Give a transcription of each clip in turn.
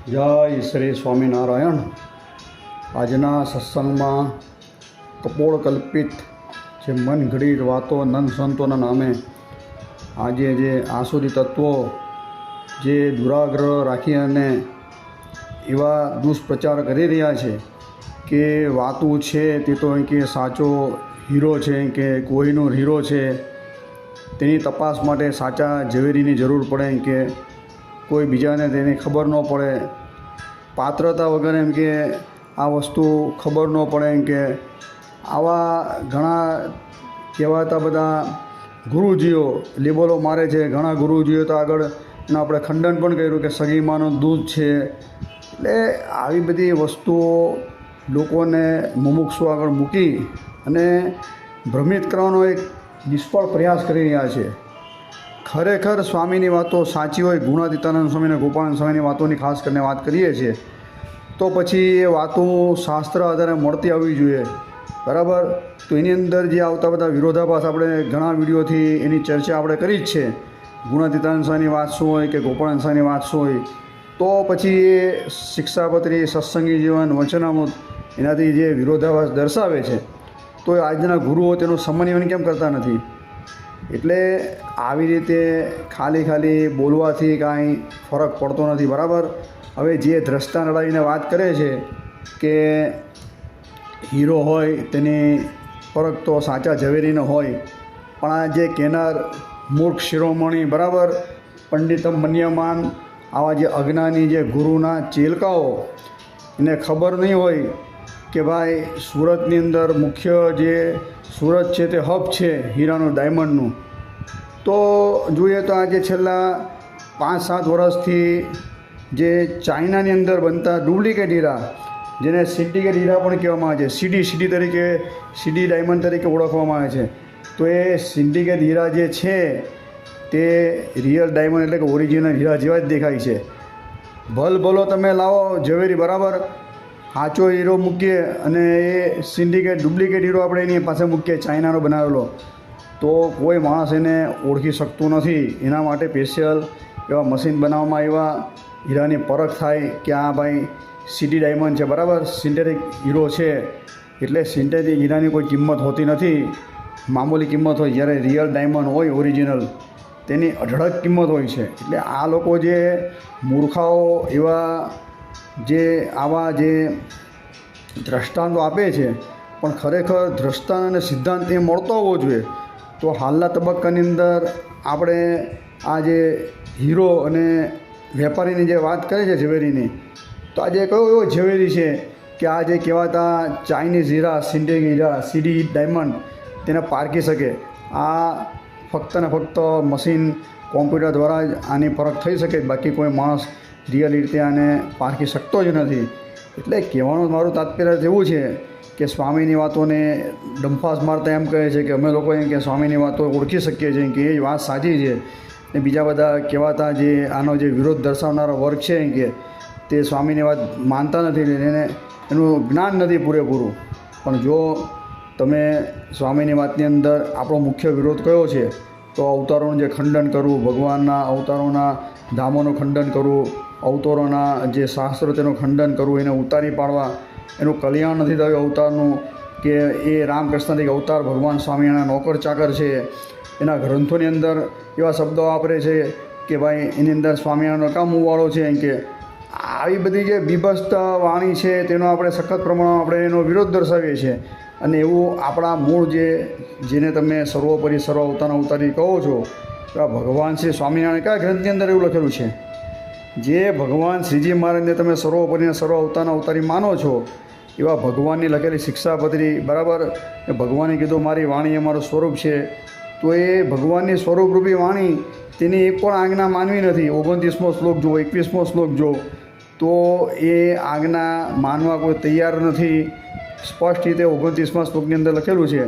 જય શ્રી સ્વામિનારાયણ। આજના સત્સંગમાં કપોળ કલ્પિત જે મન ઘડી વાતો નંદ સંતોના નામે આજે જે આસુરી તત્વો જે દુરાગ્રહ રાખી અને એવા દુષ્પ્રચાર કરી રહ્યા છે કે વાતું છે તે તો કે સાચો હીરો છે કે કોઈનો હીરો છે, તેની તપાસ માટે સાચા ઝવેરીની જરૂર પડે કે કોઈ બીજાને તેની ખબર ન પડે, પાત્રતા વગર એમ કે આ વસ્તુ ખબર ન પડે એમ કે આવા ઘણા કહેવાતા બધા ગુરુજીઓ લેબલો મારે છે। ઘણા ગુરુજીઓ તો આગળ એનું આપણે ખંડન પણ કર્યું કે સગીમાનું દૂધ છે। એટલે આવી બધી વસ્તુઓ લોકોને મુમુક્ષુ આગળ મૂકી અને ભ્રમિત કરવાનો એક નિષ્ફળ પ્રયાસ કરી રહ્યા છે। ખરેખર સ્વામીની વાતો સાચી હોય, ગુણાતીતાનંદ સ્વામી અને ગોપાળાનંદ સ્વામીની વાતોની ખાસ કરીને વાત કરીએ છીએ તો પછી એ વાતો શાસ્ત્ર આધારે મળતી આવવી જોઈએ, બરાબર। તો એની અંદર જે આવતા બધા વિરોધાભાસ આપણે ઘણા વિડીયોથી એની ચર્ચા આપણે કરી જ છે। ગુણાતીતાનંદ સ્વામીની વાત શું હોય કે ગોપાળાનંદ સ્વામીની વાત શું હોય, તો પછી એ શિક્ષાપત્રી, સત્સંગી જીવન, વચનામૃત એનાથી જે વિરોધાભાસ દર્શાવે છે તો આજના ગુરુઓ તેનું સમન્વયન કેમ કરતા નથી? એટલે આવી રીતે ખાલી બોલવાથી કાંઈ ફરક પડતો નથી, બરાબર। હવે જે દ્રષ્ટા લડાવીને વાત કરે છે કે હીરો હોય તેની ફરક તો સાચા ઝવેરીનો હોય, પણ આ જે કહેનાર મૂર્ખ શિરોમણી, બરાબર, પંડિતમ મન્યમાન આવા જે અજ્ઞાની જે ગુરુના ચેલકાઓ, એને ખબર નહીં હોય કે ભાઈ સુરતની અંદર મુખ્ય જે સુરત છે તે હબ છે હીરાનું, ડાયમંડનું। તો જોઈએ તો આજે છેલ્લા 5-7 વર્ષથી જે ચાઇનાની અંદર બનતા ડુપ્લિકેટ હીરા, જેને સિન્ડિકેટ હીરા પણ કહેવામાં આવે છે, સીડી તરીકે, સીડી ડાયમંડ તરીકે ઓળખવામાં આવે છે, તો એ સિન્ડિકેટ હીરા જે છે તે રિયલ ડાયમંડ એટલે કે ઓરિજિનલ હીરા જેવા જ દેખાય છે। ભલો તમે લાવો ઝવેરી, બરાબર, સાચો હીરો મૂકીએ અને એ સિન્ડિકેટ ડુપ્લિકેટ હીરો આપણે એની પાસે મૂકીએ ચાઇનાનો બનાવેલો, તો કોઈ માણસ એને ઓળખી શકતું નથી। એના માટે સ્પેશિયલ એવા મશીન બનાવવામાં આવ્યા, હીરાની પરખ થાય કે આ ભાઈ સીડી ડાયમંડ છે, બરાબર, સિન્થેટિક હીરો છે। એટલે સિન્થેટિક હીરાની કોઈ કિંમત હોતી નથી, મામૂલી કિંમત હોય, જ્યારે રિયલ ડાયમંડ હોય ઓરિજિનલ તેની અઢળક કિંમત હોય છે। એટલે આ લોકો જે મૂર્ખાઓ એવા જે આવા જે દ્રષ્ટાંતો આપે છે, પણ ખરેખર દ્રષ્ટાંત અને સિદ્ધાંત એ મળતો હોવો જોઈએ। તો હાલના તબક્કાની અંદર આપણે આ જે હીરો અને વેપારીની જે વાત કરે છે ઝવેરીની, તો આજે કયો એવો ઝવેરી છે કે આ જે કહેવાતા ચાઇનીઝ હીરા, સિન્ડિકેટ હીરા, સીડી ડાયમંડ તેને પારખી શકે? આ ફક્ત ને ફક્ત મશીન, કોમ્પ્યુટર દ્વારા જ આની પરખ થઈ શકે, બાકી કોઈ માણસ રિયલ રીતે આને પારખી શકતો જ નથી। એટલે કહેવાનું મારું તાત્પર્ય એવું છે કે સ્વામીની વાતોને ડંફાસ મારતા એમ કહે છે કે અમે લોકો એમ કે સ્વામીની વાતો ઓળખી શકીએ છીએ કે એ વાત સાચી છે, ને બીજા બધા કહેવાતા જે આનો જે વિરોધ દર્શાવનારો વર્ગ છે એમ કે તે સ્વામીની વાત માનતા નથી, એને એનું જ્ઞાન નથી પૂરેપૂરું। પણ જો તમે સ્વામીની વાતની અંદર આપણો મુખ્ય વિરોધ કયો છે તો અવતારોનું જે ખંડન કરવું, ભગવાનના અવતારોના ધામોનું ખંડન કરવું, અવતારોના જે શાસ્ત્રો તેનું ખંડન કરવું, એને ઉતારી પાડવા, એનું કલ્યાણ નથી થયું અવતારનું, કે એ રામકૃષ્ણથી અવતાર ભગવાન સ્વામિનારાયણ નોકર ચાકર છે, એના ગ્રંથોની અંદર એવા શબ્દો વાપરે છે કે ભાઈ એની અંદર સ્વામિનારાયણનો કામ ઉવાળો છે એમ કે આવી બધી જે બીભત્સ વાણી છે તેનો આપણે સખત પ્રમાણમાં આપણે એનો વિરોધ દર્શાવીએ છીએ। અને એવું આપણા મૂળ જેને તમે સર્વોપરી સર્વ અવતારી કહો છો, તો ભગવાન શ્રી સ્વામિનારાયણ કયા ગ્રંથની અંદર એવું લખેલું છે? જે ભગવાન શ્રીજી મહારાજને તમે સર્વોપરીને સર્વ અવતારી માનો છો, એવા ભગવાનની લખેલી શિક્ષાપત્રી, બરાબર, એ ભગવાને કીધું મારી વાણી એ મારું સ્વરૂપ છે, તો એ ભગવાનની સ્વરૂપરૂપી વાણી તેની એક પણ આજ્ઞા માનવી નથી। 29મો શ્લોક જુઓ, 21મો શ્લોક જુઓ, તો એ આજ્ઞા માનવા કોઈ તૈયાર નથી। સ્પષ્ટ રીતે 29મા શ્લોકની અંદર લખેલું છે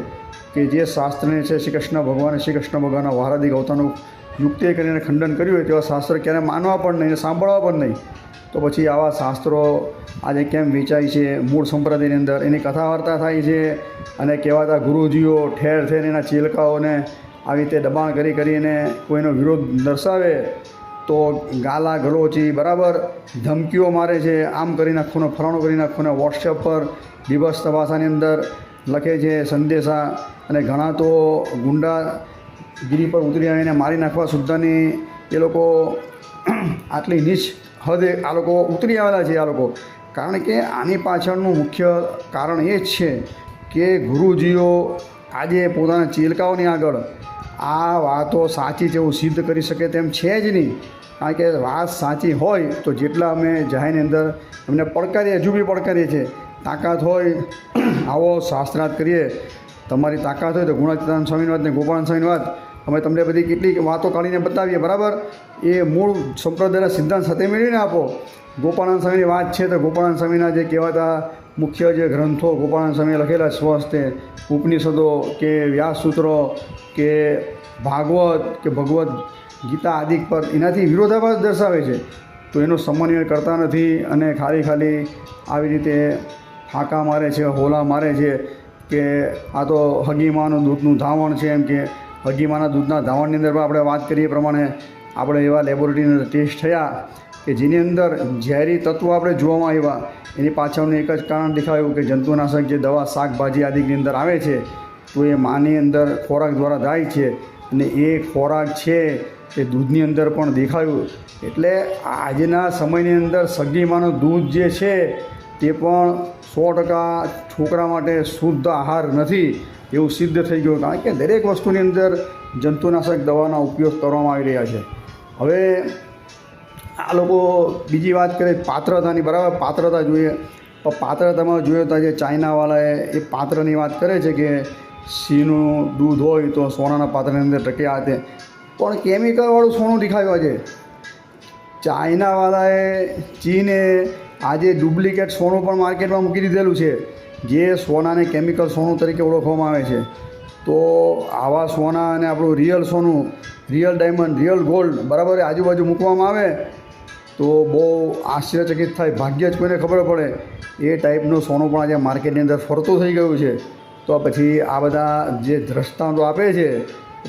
કે જે શાસ્ત્રને છે શ્રી કૃષ્ણ ભગવાનના વારાધિક અવતારનું યુક્તિ કરીને ખંડન કર્યું હોય તેવા શાસ્ત્ર ક્યારે માનવા પણ નહીં, સાંભળવા પણ નહીં। તો પછી આવા શાસ્ત્રો આજે કેમ વેચાય છે મૂળ સંપ્રદાયની અંદર? એની કથા વાર્તા થાય છે અને કહેવાતા ગુરુજીઓ ઠેર એના ચેલકાઓને આવી રીતે દબાણ કરીને કોઈનો વિરોધ દર્શાવે તો ગાલા ગલોચી બરાબર ધમકીઓ મારે છે, આમ કરી નાખો ને ફલાણું કરી નાખો ને વોટ્સએપ પર બીભત્સ ભાષાની અંદર લખે છે સંદેશા, અને ઘણા તો ગુંડાગીરી પર ઉતરી આવીને મારી નાખવા સુદ્ધાની એ લોકો આટલી નીચ હદે આ લોકો ઉતરી આવેલા છે આ લોકો. કારણ કે આની પાછળનું મુખ્ય કારણ એ જ છે કે ગુરુજીઓ આજે પોતાના ચેલકાઓની આગળ આ વાતો સાચી છે એવું સિદ્ધ કરી શકે તેમ છે જ નહીં. કારણ કે વાત સાચી હોય તો જેટલા અમે જાહેરની અંદર એમને પડકારીએ, હજુ બી પડકારીએ છીએ. તાકાત હોય આવો શાસ્ત્રાર્થ કરીએ, તમારી તાકાત હોય તો ગુણાતીતાનંદ સ્વામીની વાત ને ગોપાળાનંદ સ્વામીની વાત અમે તમને બધી કેટલીક વાતો કાઢીને બતાવીએ. બરાબર, એ મૂળ સંપ્રદાયના સિદ્ધાંત સાથે મેળવીને આપો. ગોપાળાનંદ સ્વામીની વાત છે તો ગોપાળાનંદ સ્વામીના જે કહેવાતા મુખ્ય જે ગ્રંથો ગોપાળાનંદ સ્વામીએ લખેલા સ્વસ્તે ઉપનિષદો કે વ્યાસસૂત્રો કે ભાગવત કે ભગવદ્ ગીતા આદિ પર એનાથી વિરોધાભાસ દર્શાવે છે. તો એનો સમન્વય કરતા નથી અને ખાલી આવી રીતે ફાંકા મારે છે, હોલા મારે છે કે આ તો હગીમાનું દૂધનું ધાવણ છે. એમ કે હગીમાના દૂધના ધાવણની અંદર આપણે વાત કરીએ પ્રમાણે આપણે એવા લેબોરેટરીની અંદર ટેસ્ટ થયા કે જેની અંદર ઝેરી તત્વો આપણે જોવામાં આવ્યા. એની પાછળનું એક જ કારણ દેખાયું કે જંતુનાશક જે દવા શાકભાજી આદિની અંદર આવે છે તો એ માની અંદર ખોરાક દ્વારા જાય છે અને એ ખોરાક છે એ દૂધની અંદર પણ દેખાયું. એટલે આજના સમયની અંદર સગીમાનું દૂધ જે છે તે પણ 100% છોકરા માટે શુદ્ધ આહાર નથી એવું સિદ્ધ થઈ ગયું. કારણ કે દરેક વસ્તુની અંદર જંતુનાશક દવાના ઉપયોગ કરવામાં આવી રહ્યા છે. હવે આ લોકો બીજી વાત કરે પાત્રતાની, બરાબર પાત્રતા જોઈએ, પણ પાત્રતામાં જોઈએ તો જે ચાઇનાવાળાએ એ પાત્રની વાત કરે છે કે સિંહનું દૂધ હોય તો સોનાના પાત્રની અંદર ટકે આ તે, પણ કેમિકલવાળું સોનું દેખાયું. આજે ચાઇનાવાળાએ ચીને આજે ડુપ્લિકેટ સોનું પણ માર્કેટમાં મૂકી દીધેલું છે જે સોનાને કેમિકલ સોનું તરીકે ઓળખવામાં આવે છે. તો આવા સોના અને આપણું રિયલ સોનું, રિયલ ડાયમંડ, રિયલ ગોલ્ડ બરાબર આજુબાજુ મૂકવામાં આવે તો બહુ આશ્ચર્યચકિત થાય. ભાગ્ય જ કોઈને ખબર પડે એ ટાઈપનું સોનું પણ આજે માર્કેટની અંદર ફરતું થઈ ગયું છે. તો પછી આ બધા જે દ્રષ્ટાંતો આપે છે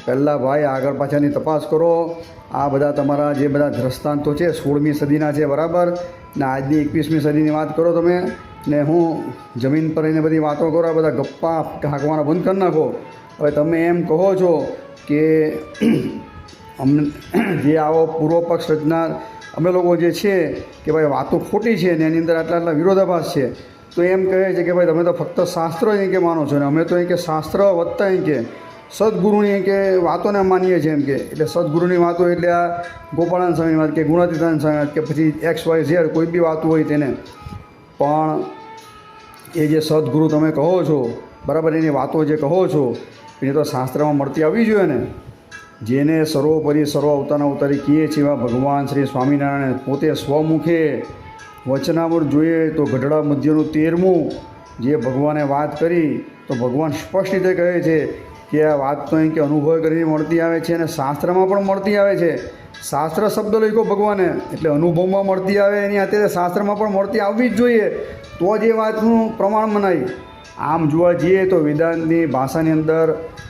પહેલાં ભાઈ આગળ પાછળની તપાસ કરો. આ બધા તમારા જે બધા દ્રષ્ટાંતો છે 16મી સદીના છે બરાબર, ને આજની 21મી સદીની વાત કરો તમે, ને હું જમીન પર એને બધી વાતો કરો, આ બધા ગપ્પા હાંકવાના બંધ કરી નાખો. હવે તમે એમ કહો છો કે અમને જે આવો પૂર્વ પક્ષ રચનાર અમે લોકો જે છે કે ભાઈ વાતો ખોટી છે ને એની અંદર આટલા વિરોધાભાસ છે, તો એમ કહે છે કે ભાઈ તમે તો ફક્ત શાસ્ત્ર અહીં કે માનો છો ને અમે તો અહીં કે શાસ્ત્ર વત્તા અહીં કે સદગુરુની કે વાતોને માનીએ છીએ. એમ કે એટલે સદગુરુની વાતો એટલે આ ગોપાળાનંદ સ્વામીની વાત કે ગુણાતીતાનંદ સ્વામી વાત કે પછી XYZ કોઈ બી વાતો હોય તેને, પણ એ જે સદગુરુ તમે કહો છો બરાબર એની વાતો જે કહો છો એ તો શાસ્ત્રમાં મળતી આવવી જોઈએ ને. જેને સર્વોપરી સર્વ અવતારના અવતારી કહીએ છીએ એવા ભગવાન શ્રી સ્વામિનારાયણ પોતે સ્વમુખે વચનામૃત જોઈએ તો ગઢડા મધ્યનું 13મું જે ભગવાને વાત કરી તો ભગવાન સ્પષ્ટ રીતે કહે છે કે આ વાત તો અહીં કે અનુભવ કરીને મળતી આવે છે અને શાસ્ત્રમાં પણ મળતી આવે છે. શાસ્ત્ર શબ્દ લખ્યો ભગવાને એટલે અનુભવમાં મળતી આવે એની અત્યારે શાસ્ત્રમાં પણ મળતી આવવી જ જોઈએ તો જ એ વાતનું પ્રમાણ મનાય. આમ જોવા જઈએ તો વેદાંતની ભાષાની અંદર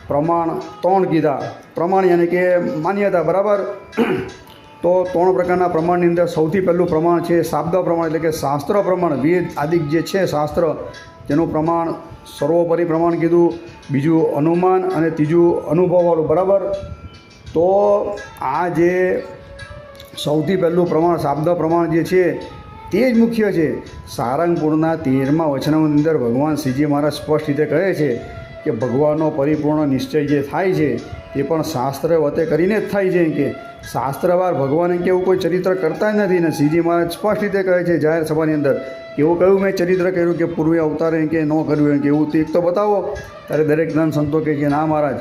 પ્રમાણ 3 કીધા. પ્રમાણ યાની કે માન્યતા બરાબર. તો 3 પ્રકારના પ્રમાણની અંદર સૌથી પહેલું પ્રમાણ છે શાબ્દ પ્રમાણ એટલે કે શાસ્ત્ર પ્રમાણ. વેદ આદિ જે છે શાસ્ત્ર તેનું પ્રમાણ સર્વોપરી પ્રમાણ કીધું, બીજું અનુમાન અને ત્રીજું અનુભવવાળું બરાબર. તો આ જે સૌથી પહેલું પ્રમાણ શાબ્દ પ્રમાણ જે છે તે જ મુખ્ય છે. સારંગપુરના 13મા વચનાની અંદર ભગવાન શ્રીજી મહારાજ સ્પષ્ટ રીતે કહે છે કે ભગવાનનો પરિપૂર્ણ નિશ્ચય જે થાય છે એ પણ શાસ્ત્ર વતે કરીને જ થાય છે. કે શાસ્ત્રવાર ભગવાને કે એવું કોઈ ચરિત્ર કરતા જ નથી ને શ્રીજી મહારાજ સ્પષ્ટ રીતે કહે છે જાહેર સભાની અંદર એવું કહ્યું મેં ચરિત્ર કર્યું કે પૂર્વે અવતારે કે ન કર્યું કે એવું તો એક તો બતાવો. ત્યારે દરેક જ્ઞાન સંતો કહે છે ના મહારાજ.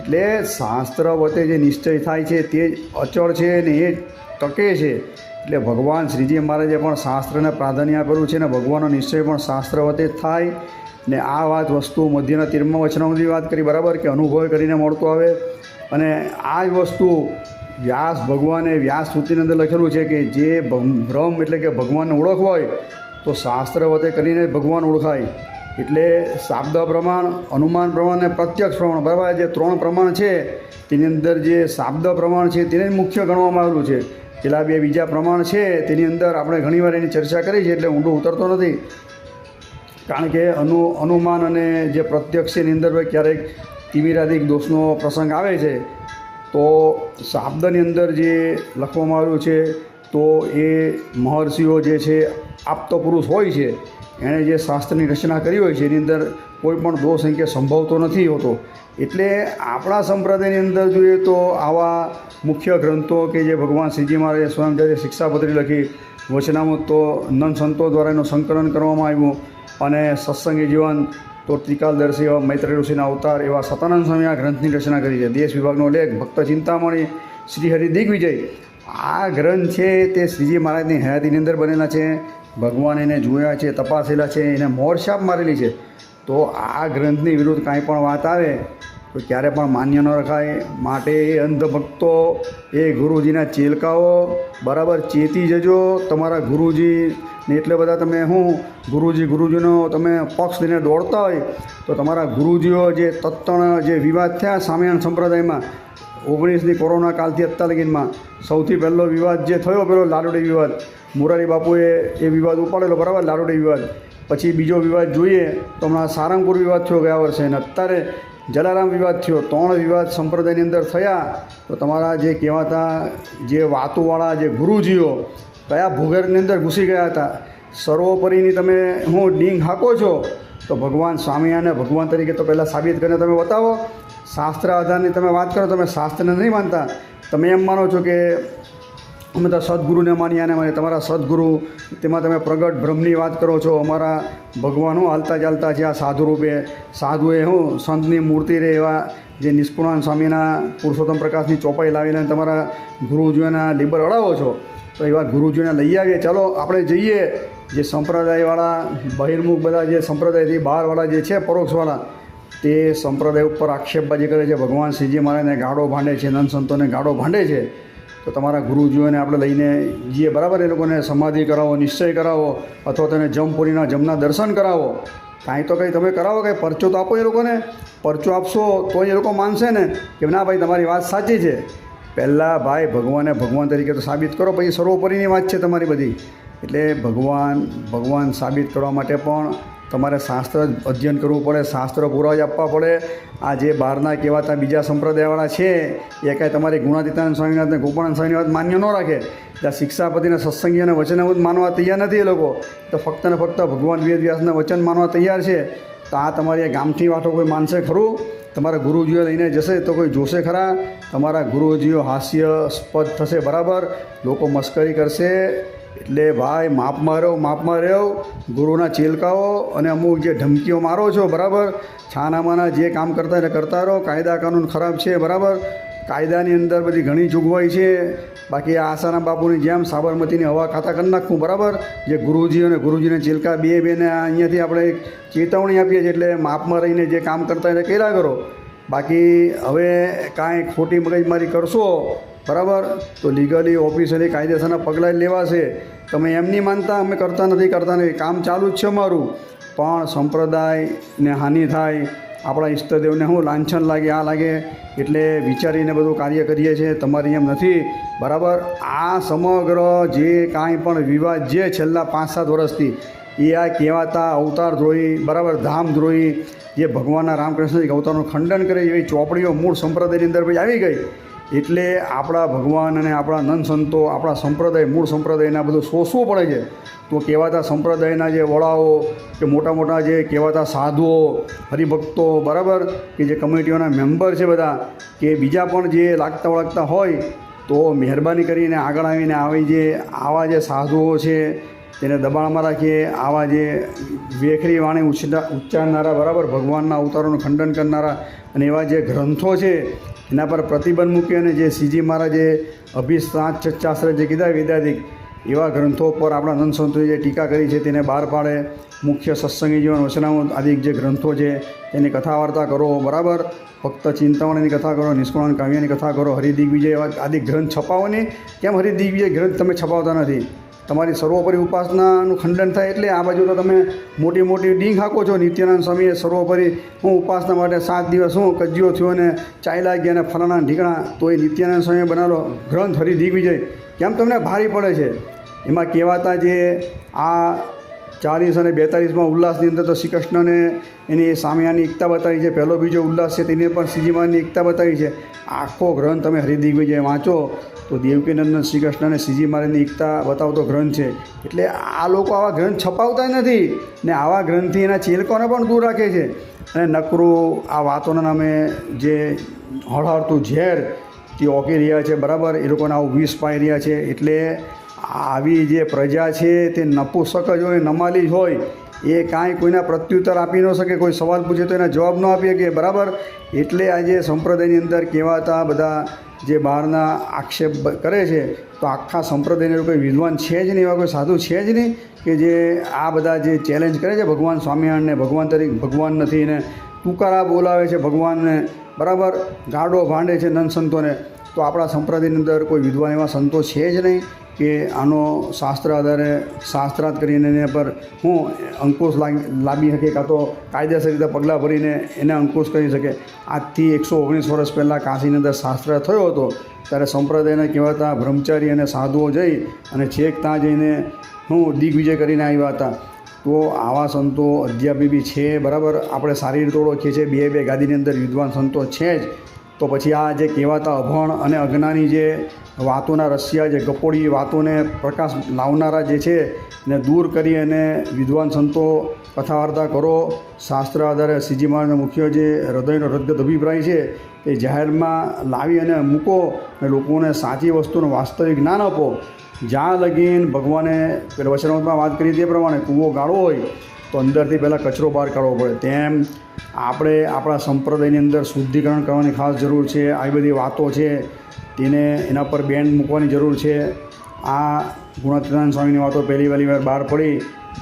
એટલે શાસ્ત્ર વતે જે નિશ્ચય થાય છે તે જ અચળ છે ને એ ટકે છે. એટલે ભગવાન શ્રીજી મહારાજે પણ શાસ્ત્રને પ્રાધાન્ય આપેલું છે ને ભગવાનનો નિશ્ચય પણ શાસ્ત્ર વતે જ થાય ને. આ વાત વસ્તુ મધ્યના 13મા વચનામૃતની વાત કરી બરાબર કે અનુભવ કરીને મળતો આવે. અને આ જ વસ્તુ વ્યાસ ભગવાને વ્યાસ સૂત્રની અંદર લખેલું છે કે જે બ્રહ્મ એટલે કે ભગવાનને ઓળખવો હોય તો શાસ્ત્ર વતે કરીને ભગવાન ઓળખાય. એટલે શાબ્દ પ્રમાણ, અનુમાન પ્રમાણ અને પ્રત્યક્ષ પ્રમાણ બરાબર જે 3 પ્રમાણ છે તેની અંદર જે શાબ્દ પ્રમાણ છે તેને મુખ્ય ગણવામાં આવેલું છે. પેલા બીજા પ્રમાણ છે તેની અંદર આપણે ઘણીવાર એની ચર્ચા કરી છે, એટલે ઊંડો ઉતરતો નથી. કારણ કે અનુમાન અને જે પ્રત્યક્ષ એની અંદર ક્યારેક તિમિરાદિક દોષનો પ્રસંગ આવે છે, તો શાબ્દની અંદર જે લખવામાં આવ્યું છે તો એ મહર્ષિઓ જે છે આપતો પુરુષ હોય છે, એણે જે શાસ્ત્રની રચના કરી હોય છે એની અંદર કોઈ પણ દોષ અંકે સંભવતો નથી હોતો. એટલે આપણા સંપ્રદાયની અંદર જોઈએ તો આવા મુખ્ય ગ્રંથો કે જે ભગવાન શ્રીજી મહારાજે સ્વયં જ્યારે શિક્ષાપત્રી લખી, વચનામૃત તો નંદ સંતો દ્વારા એનું સંકલન કરવામાં આવ્યું, અને સત્સંગી જીવન તો ત્રિકાલદર્શી મૈત્રેય ઋષિના અવતાર એવા સતાનંદ સ્વામી આ ગ્રંથની રચના કરી છે. દેશ વિભાગનો લેખ, ભક્ત ચિંતામણી, શ્રી હરિ દિગ્વિજય, આ ગ્રંથ છે તે શ્રીજી મહારાજની હયાતીની અંદર બનેલા છે. ભગવાન એને જોયા છે, તપાસેલા છે, એને મોર છાપ મારેલી છે. તો આ ગ્રંથની વિરુદ્ધ કાંઈ પણ વાત આવે તો ક્યારે પણ માન્ય ન રખાય. માટે એ અંધભક્તો, એ ગુરુજીના ચેલકાઓ બરાબર ચેતી જજો. તમારા ગુરુજીને એટલે બધા તમે ગુરુજીનો તમે પક્ષ લઈને દોડતા હોય તો તમારા ગુરુજીઓ જે તત્ણ જે વિવાદ થયા સ્વામિનારાયણ સંપ્રદાયમાં 19ની કોરોના કાલથી અત્યાર લગીનમાં સૌથી પહેલો વિવાદ જે થયો પેલો લાડુડી વિવાદ, મોરારી બાપુએ એ વિવાદ ઉપાડેલો બરાબર, લાડુડી વિવાદ. પછી બીજો વિવાદ જોઈએ તો હમણાં સારંગપુર વિવાદ થયો ગયા વર્ષે, અને અત્યારે જલારામ વિવાદ થયો. 3 વિવાદ સંપ્રદાયની અંદર થયા. તો તમારા જે કહેવાતા જે વાતોવાળા જે ગુરુજીઓ કયા ભૂગર્ભની અંદર ઘૂસી ગયા હતા, સર્વોપરીની તમે ડીંગ હાંકો છો, તો ભગવાન સ્વામિનારાયણ ભગવાન તરીકે તો પહેલાં સાબિત કરીને તમે બતાવો. શાસ્ત્ર આધારની તમે વાત કરો, તમે શાસ્ત્રને નહીં માનતા, તમે એમ માનો છો કે અમે તો સદગુરુને માની આને માની. તમારા સદગુરુ તેમાં તમે પ્રગટ બ્રહ્મની વાત કરો છો. અમારા ભગવાન હાલતા ચાલતા છે આ સાધુ રૂપે, સાધુએ સંતની મૂર્તિ રહે એવા જે નિષ્કુળાન સ્વામીના પુરુષોત્તમ પ્રકાશની ચોપાઈ લાવીને તમારા ગુરુજીઓના લીબર અડાવો છો. તો એવા ગુરુજીઓને લઈ આવીએ, ચાલો આપણે જઈએ. જે સંપ્રદાયવાળા બહિર્મુખ બધા જે સંપ્રદાયથી બહારવાળા જે છે પરોક્ષવાળા, તે સંપ્રદાય ઉપર આક્ષેપબાજી કરે છે, ભગવાન શ્રીજી મહારાજને ગાડો ભાંડે છે, નંદ સંતોને ગાડો ભાંડે છે. તો તમારા ગુરુજીઓને આપણે લઈને જઈએ બરાબર, એ લોકોને સમાધિ કરાવો, નિશ્ચય કરાવો, અથવા તેને જમપુરીના જમના દર્શન કરાવો. કાંઈ તો કંઈ તમે કરાવો, કંઈ પરચો તો આપો. એ લોકોને પરચો આપશો તો એ લોકો માનશે ને કે ના ભાઈ તમારી વાત સાચી છે. પહેલાં ભાઈ ભગવાન તરીકે તો સાબિત કરો, પછી સર્વોપરીની વાત છે તમારી બધી. એટલે ભગવાન સાબિત કરવા માટે પણ તમારે શાસ્ત્ર અધ્યયન કરવું પડે, શાસ્ત્ર પુરાવા આપવા પડે. આ જે બહારના કહેવાતા બીજા સંપ્રદાયવાળા છે એ કાંઈ તમારી ગુણાતીતાનંદ સ્વામીનાથને ગોપાળાનંદ સ્વામીની વાત માન્ય ન રાખે. ત્યાં શિક્ષાપતિના સત્સંગી અને વચનામૃત માનવા તૈયાર નથી એ લોકો. તો ફક્ત ને ફક્ત ભગવાન વેદ વ્યાસના વચન માનવા તૈયાર છે. તો આ તમારી ગામઠી વાતો કોઈ માનશે ખરું? તમારા ગુરુજીઓ લઈને જશે તો કોઈ જોશે ખરા? તમારા ગુરુજીઓ હાસ્યાસ્પદ થશે બરાબર, લોકો મસ્કરી કરશે. એટલે ભાઈ માપમાં રહ્યો. ગુરુના ચેલકાઓ અને અમુક જે ધમકીઓ મારો છો બરાબર, છાનામાના જે કામ કરતા એટલે કરતા રહો. કાયદા કાનૂન ખરાબ છે બરાબર, કાયદાની અંદર બધી ઘણી જોગવાઈ છે. બાકી આ આસારામ બાપુની જેમ સાબરમતીની હવા ખાતા કરી નાખવું બરાબર. જે ગુરુજી અને ગુરુજીને ચેલકા બેને અહીંયાથી આપણે એક ચેતવણી આપીએ છીએ, એટલે માપમાં રહીને જે કામ કરતા એટલે કર્યા કરો. બાકી હવે કાંઈ ખોટી મગજમારી કરશો બરાબર તો લીગલી ઓફિશિયલી કાયદેસરના પગલાં લેવાશે. તમે એમ નહીં માનતા અમે કરતા નથી, કામ ચાલુ જ છે અમારું. પણ સંપ્રદાયને હાનિ થાય, આપણા ઈષ્ટદેવને લાંછન લાગે, આ લાગે, એટલે વિચારીને બધું કાર્ય કરીએ છીએ. તમારી એમ નથી બરાબર. આ સમગ્ર જે કાંઈ પણ વિવાદ જે છેલ્લા 5-7 વર્ષથી એ આ કહેવાતા અવતારદ્રોહી બરાબર, ધામદ્રોહી, જે ભગવાનના રામકૃષ્ણજી અવતારનું ખંડન કરે એવી ચોપડીઓ મૂળ સંપ્રદાયની અંદર ભાઈ આવી ગઈ. એટલે આપણા ભગવાન અને આપણા નંદ સંતો, આપણા સંપ્રદાય, મૂળ સંપ્રદાયના બધું શોષવું પડે છે. તો કહેવાતા સંપ્રદાયના જે વડાઓ કે મોટા જે કહેવાતા સાધુઓ, હરિભક્તો બરાબર, કે જે કમિટીઓના મેમ્બર છે બધા, કે બીજા પણ જે લાગતા વળગતા હોય, તો મહેરબાની કરીને આગળ આવીને આવા જે સાધુઓ છે તેને દબાણમાં રાખીએ. આવા જે વેખરી વાણી ઉચ્ચારનારા બરાબર, ભગવાનના અવતારોનું ખંડન કરનારા અને એવા જે ગ્રંથો છે એના પર પ્રતિબંધ મૂકી, અને જે શ્રીજી મહારાજે અભિશાસ્ત્ર જે કીધા વેદાદિક, એવા ગ્રંથો પર આપણા નંદ સંતોએ જે ટીકા કરી છે તેને બહાર પાડે. મુખ્ય સત્સંગી જીવન વચનામૃત આદિ જે ગ્રંથો છે તેની કથા વાર્તા કરો બરાબર. ફક્ત ચિંતામણીની કથા કરો, નિષ્કુળાન કાવ્યની કથા કરો, હરિદિગ્વિજય આદિ ગ્રંથ છપાવો નહીં. કેમ હરિદિગ્વિજય ગ્રંથ તમે છપાવતા નથી? તમારી સર્વોપરી ઉપાસનાનું ખંડન થાય એટલે આ બાજુ તો તમે મોટી મોટી ડીંગ હાકો છો. નિત્યાનંદ સ્વામીએ સર્વોપરી હું ઉપાસના માટે 7 દિવસ હું કજ્યો થયો અને ચાલ્યા ગયા અને ફલાણા ઢીકણા, તો એ નિત્યાનંદ સ્વામીએ બનાવેલો ગ્રંથ હરિદિગ્વિજય કેમ તમને ભારી પડે છે? એમાં કહેવાતા જે આ 40 અને 42માં ઉલ્લાસની અંદર તો શ્રી કૃષ્ણને એની સામ્યાની એકતા બતાવી છે. પહેલો બીજો ઉલ્લાસ છે તેને પણ શ્રીજી મહારાજની એકતા બતાવી છે. આખો ગ્રંથ તમે હરિદિગ્વિજય વાંચો તો દેવકીનંદન શ્રી કૃષ્ણ અને શ્રીજી મહારાજની એકતા બતાવતો ગ્રંથ છે. એટલે આ લોકો આવા ગ્રંથ છપાવતા નથી ને આવા ગ્રંથથી એના ચેલકોને પણ દૂર રાખે છે. અને નકરું આ વાતોના નામે જે હળહળતું ઝેર તે ઓકી રહ્યા છે, બરાબર, એ લોકોને આવું વિષ પાઈ રહ્યા છે. એટલે આવી જે પ્રજા છે તે નપુસક જ હોય, નમાલી જ હોય, એ કાંઈ કોઈના પ્રત્યુત્તર આપી ન શકે, કોઈ સવાલ પૂછે તો એના જવાબ ન આપી શકે, બરાબર. એટલે આજે સંપ્રદાયની અંદર કહેવાતા બધા જે બહારના આક્ષેપ કરે છે તો આખા સંપ્રદાયને કોઈ વિદ્વાન છે જ નહીં, એવા કોઈ સાધુ છે જ નહીં કે જે આ બધા જે ચેલેન્જ કરે છે ભગવાન સ્વામિનારાયણને, ભગવાન તરીકે ભગવાન નથી ને તુકારા બોલાવે છે ભગવાનને, બરાબર, ગાડો ભાંડે છે નંદ સંતોને. તો આપણા સંપ્રદાયની અંદર કોઈ વિદ્વાન એવા સંતો છે જ નહીં કે આનો શાસ્ત્ર આધારે શાસ્ત્રાર્થ કરીને એને પર હું અંકુશ લાવી શકે, કાં તો કાયદેસર રીતે પગલાં ભરીને એને અંકુશ કરી શકે. આજથી 119 વર્ષ પહેલાં કાશીની અંદર શાસ્ત્ર થયો હતો ત્યારે સંપ્રદાયને કહેવાતા બ્રહ્મચારી અને સાધુઓ જઈ અને છેક ત્યાં જઈને હું દિગ્વિજય કરીને આવ્યા હતા. તો આવા સંતો અધ્યાપી બી છે, બરાબર. આપણે સારી રીતે ઓળખીએ છીએ, બે ગાદીની અંદર વિદ્વાન સંતો છે જ. તો પછી આ જે કહેવાતા અભણ અને અજ્ઞાની જે વાતોના રસિયા, જે ગપોડી વાતોને પ્રકાશ લાવનારા જે છે ને દૂર કરી અને વિદ્વાન સંતો કથા વાર્તા કરો, શાસ્ત્ર આધારે શ્રીજી મહારાજનો મુખ્ય જે હૃદયનો હૃદગત અભિપ્રાય છે એ જાહેરમાં લાવી અને મૂકો અને લોકોને સાચી વસ્તુનું વાસ્તવિક જ્ઞાન આપો. જ્યાં લગીન ભગવાને પેલા વચનામૃતમાં વાત કરી તે પ્રમાણે કૂવો ગાળવો હોય તો અંદરથી પહેલાં કચરો બહાર કાઢવો પડે, તેમ આપણે આપણા સંપ્રદાયની અંદર શુદ્ધિકરણ કરવાની ખાસ જરૂર છે. આવી બધી વાતો છે તેને એના પર બેન મૂકવાની જરૂર છે. આ ગુણાતીતાનંદ સ્વામીની વાતો પહેલી વાર બહાર પડી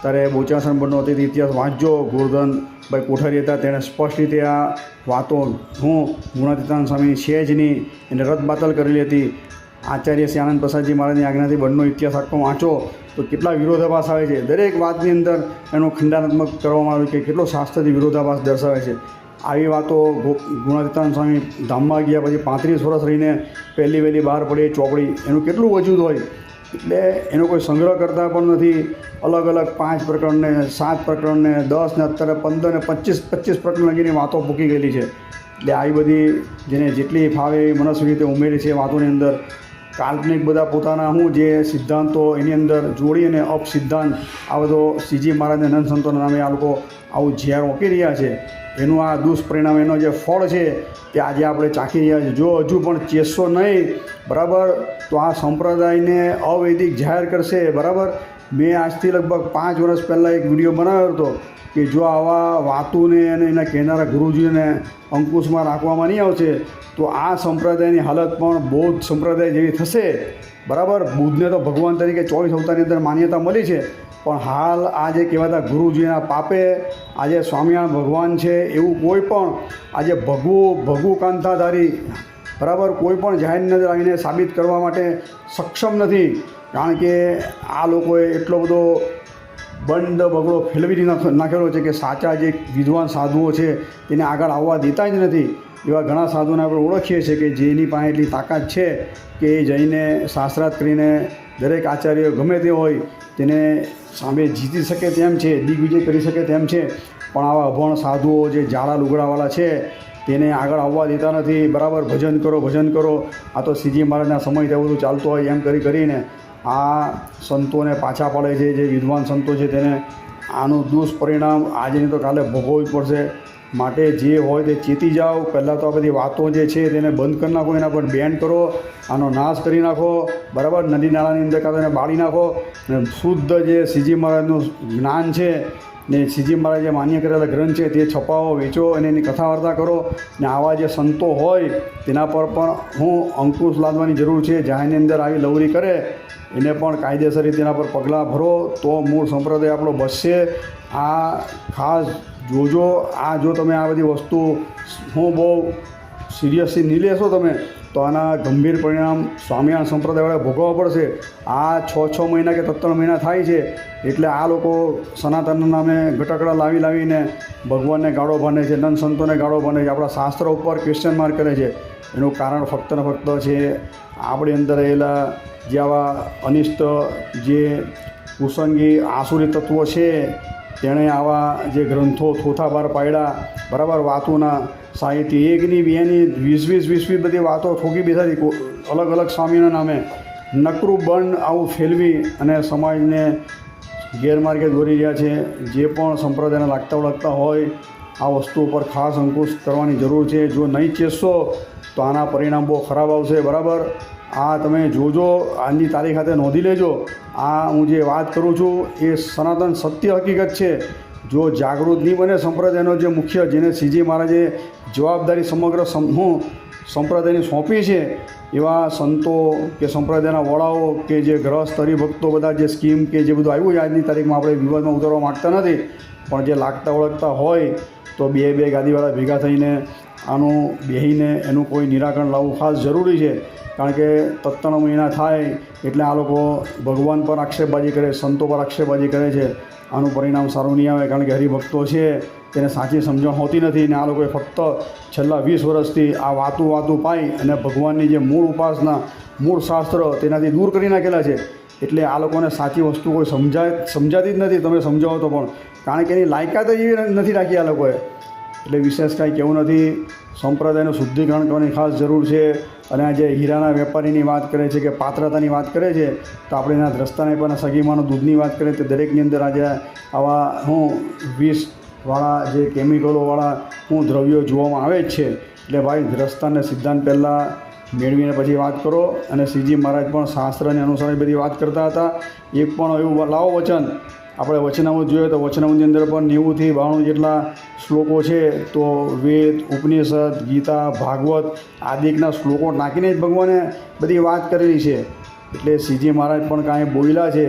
ત્યારે બોચાસણ બનનો હતી ઇતિહાસ વાંચજો. ગોરધનભાઈ કોઠારી હતા, તેણે સ્પષ્ટ રીતે આ વાતો હું ગુણાતીતાનંદ સ્વામીની છે જ નહીં એને રદ બાતલ કરેલી હતી. આચાર્ય શ્રી આનંદ પ્રસાદજી મહારાજની આજ્ઞાથી બનનો ઇતિહાસ આખો વાંચો તો કેટલા વિરોધાભાસ આવે છે. દરેક વાતની અંદર એનો ખંડાનાત્મક કરવામાં આવ્યું કે કેટલો શાસ્ત્રથી વિરોધાભાસ દર્શાવે છે. આવી વાતો ગુણાતીતાનંદ સ્વામી ધામમાં ગયા પછી 35 વર્ષ રહીને પહેલી બહાર પડી ચોપડી, એનું કેટલું વજૂદ હોય. એટલે એનો કોઈ સંગ્રહ કરતા પણ નથી. અલગ અલગ 5 પ્રકરણને 7 પ્રકરણને 10 ને અત્યારે 15 ને 25 પ્રકરણ લગીની વાતો મૂકી ગયેલી છે. એટલે આવી બધી જેને જેટલી ફાવે એવી મનસ્વી રીતે ઉમેરી છે વાતોની અંદર. કાલ્પનિક બધા પોતાના જે સિદ્ધાંતો એની અંદર જોડી અને અપસિદ્ધાંત આ બધો શ્રીજી મહારાજને નંદ સંતોના નામે આ લોકો આવું ઝેર ઓકી રહ્યા છે. એનું આ દુષ્પરિણામ, એનો જે ફળ છે તે આજે આપણે ચાખી રહ્યા છીએ. જો હજુ પણ ચેસશો નહીં, બરાબર, તો આ સંપ્રદાયને અવૈદિક જાહેર કરશે, બરાબર. મેં આજથી લગભગ 5 વર્ષ પહેલાં એક વિડીયો બનાવ્યો હતો કે જો આવા વાતોને અને એના કહેનારા ગુરુજીને અંકુશમાં રાખવામાં નહીં આવશે તો આ સંપ્રદાયની હાલત પણ બૌદ્ધ સંપ્રદાય જેવી થશે, બરાબર. બુદ્ધને તો ભગવાન તરીકે 24 અવતારની અંદર માન્યતા મળી છે, પણ હાલ આ જે કહેવાતા ગુરુજીના પાપે આજે સ્વામિનારાયણ ભગવાન છે એવું કોઈ પણ આજે ભગુ કાંતાધારી, બરાબર, કોઈ પણ જાહેરની અંદર આવીને સાબિત કરવા માટે સક્ષમ નથી. કારણ કે આ લોકોએ એટલો બધો બંધ બગડો ફેલવી નાખેલો છે કે સાચા જે વિદ્વાન સાધુઓ છે તેને આગળ આવવા દેતા જ નથી. એવા ઘણા સાધુને આપણે ઓળખીએ છીએ કે જેની પાસે એટલી તાકાત છે કે એ જઈને શાસ્ત્રાર્થ કરીને દરેક આચાર્ય ગમે તે હોય તેને સામે જીતી શકે તેમ છે, દિગ્વિજય કરી શકે તેમ છે. પણ આવા અભણ સાધુઓ જે જાડા લુગડાવાળા છે તેને આગળ આવવા દેતા નથી. બરાબર, ભજન કરો. આ તો શ્રીજી મહારાજના સમયથી બધું ચાલતું હોય એમ કરીને આ સંતોને પાછા પાડે છે. જે વિદ્વાન સંતો છે તેને આનું દુષ્પરિણામ આજે નહીં તો કાલે ભોગવવું પડશે. માટે જે હોય તે ચેતી જાઓ. પહેલાં તો આ બધી વાતો જે છે તેને બંધ કરી નાખો, એના પર બેન કરો, આનો નાશ કરી નાખો, બરાબર. નદી નાળાની અંદર કાં તો એને બાળી નાખો અને શુદ્ધ જે શ્રીજી મહારાજનું જ્ઞાન છે ને શ્રીજી મહારાજ જે માન્ય કરેલા ગ્રંથ છે તે છપાવો, વેચો અને એની કથા વાર્તા કરો. ને આવા જે સંતો હોય તેના પર પણ અંકુશ લાદવાની જરૂર છે. જાહેરની અંદર આવી લવરી કરે એને પણ કાયદેસર રીતે એના પર પગલાં ભરો તો મૂળ સંપ્રદાય આપણો બચશે. આ ખાસ જોજો. આ જો તમે આ બધી વસ્તુ બહુ સિરિયસલી નહીં લેશો તમે તો આના ગંભીર પરિણામ સ્વામિનારાયણ સંપ્રદાયવાળા ભોગવવા પડશે. આ 6 મહિના કે 3 મહિના થાય છે એટલે આ લોકો સનાતનના નામે ગટકડા લાવીને ભગવાનને ગાળો ભાંડે છે, નંદ સંતોને ગાળો ભાંડે છે, આપણા શાસ્ત્ર ઉપર ક્વેશ્ચન માર્ક કરે છે. એનું કારણ ફક્ત ને ફક્ત છે આપણી અંદર રહેલા જે આવા અનિષ્ટ જે કુસંગી આસુરી તત્વો છે તેણે આવા જે ગ્રંથો થોથા બહાર પાડ્યા, બરાબર, વાતોના સાહિત્ય એકની બેની 20 બધી વાતો ઠોકી બેસાડી અલગ અલગ સ્વામીના નામે નકરું બંધ આવું ફેલવી અને સમાજને ગેરમાર્ગે દોરી રહ્યા છે. જે પણ સંપ્રદાયને લાગતા હોય આ વસ્તુ ઉપર ખાસ અંકુશ કરવાની જરૂર છે. જો નહીં ચેસશો તો આના પરિણામ બહુ ખરાબ આવશે, બરાબર. આ તમે જોજો, આજની તારીખ સાથે નોંધી લેજો. આ હું જે વાત કરું છું એ સનાતન સત્ય હકીકત છે. જો જાગૃત નહીં બને સંપ્રદાયનો જે મુખ્ય જેને શ્રીજી મહારાજે જવાબદારી સમગ્ર સંપ્રદાયની સોંપી છે એવા સંતો કે સંપ્રદાયના વડાઓ કે જે ગ્રહસ્થ હરિભક્તો બધા જે સ્કીમ કે જે બધું આવ્યું છે આજની તારીખમાં આપણે વિવાદમાં ઉતરવા માગતા નથી, પણ જે લાગતા ઓળખતા હોય તો બે ગાદીવાળા ભેગા થઈને આનું બેહીને એનું કોઈ નિરાકરણ લાવવું ખાસ જરૂરી છે. કારણ કે 3 મહિના થાય એટલે આ લોકો ભગવાન પર આક્ષેપબાજી કરે, સંતો પર આક્ષેપબાજી કરે છે. આનું પરિણામ સારું નહીં આવે, કારણ કે હરિભક્તો છે તેને સાચી સમજણ હોતી નથી ને આ લોકોએ ફક્ત છેલ્લા 20 વર્ષથી આ વાતું પાઈ અને ભગવાનની જે મૂળ ઉપાસના, મૂળ શાસ્ત્ર તેનાથી દૂર કરી નાખેલા છે. એટલે આ લોકોને સાચી વસ્તુ કોઈ સમજાતી જ નથી, તમે સમજાવો તો પણ, કારણ કે એની લાયકાત જ એવી નથી રાખી આ લોકોએ. એટલે વિશેષ કાંઈ કહેવું નથી. સંપ્રદાયનું શુદ્ધિકરણ કરવાની ખાસ જરૂર છે. અને આ જે હીરાના વેપારીની વાત કરે છે કે પાત્રતાની વાત કરે છે તો આપણે એના દ્રષ્ટાને પણ સગીમાનું દૂધની વાત કરીએ તો દરેકની અંદર આજે આવા વિષવાળા જે કેમિકલોવાળા દ્રવ્યો જોવામાં આવે જ છે. એટલે ભાઈ દ્રષ્ટાને સિદ્ધાંત પહેલાં મેળવીને પછી વાત કરો. અને શ્રીજી મહારાજ પણ શાસ્ત્રને અનુસાર બધી વાત કરતા હતા. એક પણ એવું લાવો વચન, આપણે વચનામૃત જોઈએ તો વચનામૃતની અંદર પણ 90 થી 92 જેટલા શ્લોકો છે. તો વેદ, ઉપનિષદ, ગીતા, ભાગવત આદિકના શ્લોકો નાખીને જ ભગવાને બધી વાત કરેલી છે. એટલે શ્રીજી મહારાજ પણ કાંઈ બોલ્યા છે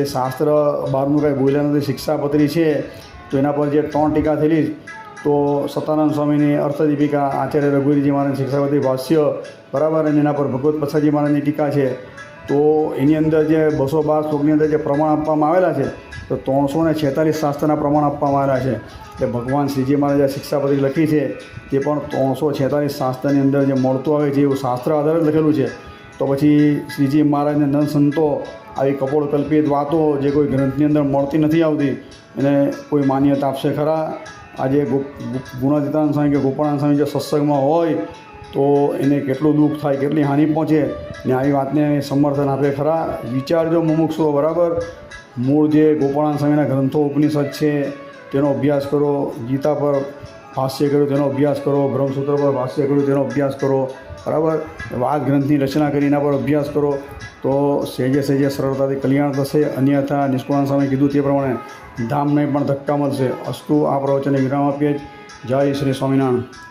એ શાસ્ત્ર બહારનું કાંઈ બોલ્યા નથી. શિક્ષાપત્રી છે તો એના પર જે 3 ટીકા થયેલી, તો સતાનંદ સ્વામીની અર્થદીપિકા, આચાર્ય રઘુવીરજી મહારાજની શિક્ષાપત્રી ભાષ્ય, બરાબર, અને એના પર ભગવત પ્રસાદજી મહારાજની ટીકા છે. તો એની અંદર જે 212 શ્લોકની અંદર જે પ્રમાણ આપવામાં આવેલા છે તો 346 શાસ્ત્રના પ્રમાણ આપવામાં આવેલા છે. એટલે ભગવાન શ્રીજી મહારાજે શિક્ષાપત્રી લખી છે તે પણ 346 શાસ્ત્રની અંદર જે મળતું આવે છે એવું શાસ્ત્ર આધારે લખેલું છે. તો પછી શ્રીજી મહારાજને નંદ સંતો આવી કપોળકલ્પિત વાતો જે કોઈ ગ્રંથની અંદર મળતી નથી આવતી એને કોઈ માન્યતા આપશે ખરા? આજે ગુણાતીતાનંદ સ્વામી કે ગોપાળાનંદ સ્વામી જો સત્સંગમાં હોય તો એને કેટલું દુઃખ થાય, કેટલી હાનિ પહોંચે ને આવી વાતને સમર્થન આપે ખરા? વિચારજો મુમુક્ષો, બરાબર. મૂળ જે ગોપાળાનંદ સ્વામીના ગ્રંથો ઉપનિષદ છે તેનો અભ્યાસ કરો, ગીતા પર ભાષ્ય કર્યું તેનો અભ્યાસ કરો, બ્રહ્મસૂત્ર પર ભાષ્ય કર્યું તેનો અભ્યાસ કરો, બરાબર. વાદ ગ્રંથની રચના કરી એના પર અભ્યાસ કરો તો સહેજે સરળતાથી કલ્યાણ થશે. અન્યથા નિષ્કુળાનંદ સ્વામી કીધું તે પ્રમાણે ધામ નહીં પણ ધક્કા મળશે. અસ્તુ. આ પ્રવચનને વિરામ આપીએ. જય શ્રી સ્વામિનારાયણ.